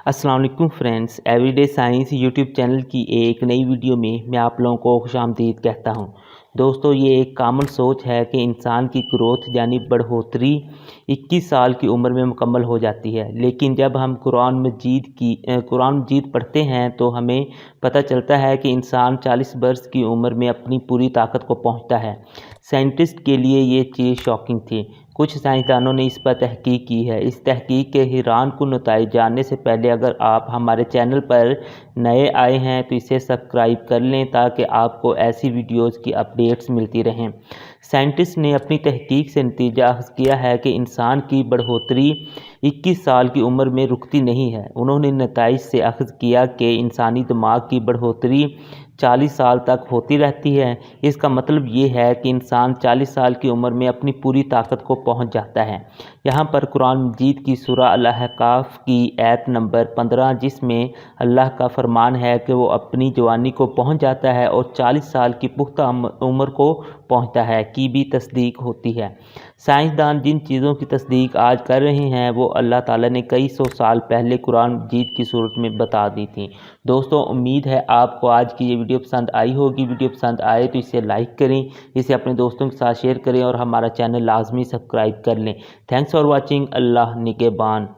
अस्सलाम वालेकुम friends, everyday science YouTube channel की एक नई वीडियो में मैं आप लोगों को खुशामदीद कहता हूं। दोस्तों, ये एक कॉमन सोच है कि इंसान की ग्रोथ यानी बढ़ोतरी 21 साल की उम्र में मुकम्मल हो जाती है, लेकिन जब हम कुरान मजीद पढ़ते हैं तो हमें पता चलता है कि इंसान 40 वर्ष की उम्र में अपनी पूरी ताकत को पहुंचता है। साइंटिस्ट के लिए ये चीज़ शॉकिंग थी। कुछ साइंसदानों ने इस पर तहकीक की है। इस तहकीक के हैरानकुन नताइज जानने से पहले अगर आप हमारे चैनल पर नए आए हैं तो इसे सब्सक्राइब कर लें ताकि आपको ऐसी वीडियोस की अपडेट्स मिलती रहें। साइंटिस्ट ने अपनी तहकीक से नतीजा अख़ज़ किया है कि इंसान की बढ़ोतरी 21 साल की उम्र में रुकती नहीं है। उन्होंने नताइज से अख़ज़ किया कि इंसानी दिमाग की बढ़ोतरी 40 साल तक होती रहती है। इसका मतलब ये है कि इंसान 40 साल की उम्र में अपनी पूरी ताकत को पहुंच जाता है। यहाँ पर कुरान मजीद की सूरह अल-अहकाफ की आयत नंबर 15 जिसमें अल्लाह का फरमान है कि वो अपनी जवानी को पहुंच जाता है और 40 साल की पुख्ता उम्र को पहुंचता है की भी तस्दीक होती है। साइंसदान जिन चीज़ों की तस्दीक आज कर रहे हैं वो अल्लाह ताला ने कई सौ साल पहले कुरान मजीद की सूरत में बता दी थी। दोस्तों, उम्मीद है आपको आज की ये वीडियो पसंद आई होगी। वीडियो पसंद आए तो इसे लाइक करें, इसे अपने दोस्तों के साथ शेयर करें और हमारा चैनल लाजमी सब्सक्राइब कर लें। Thanks for watching. अल्लाह निगहबान।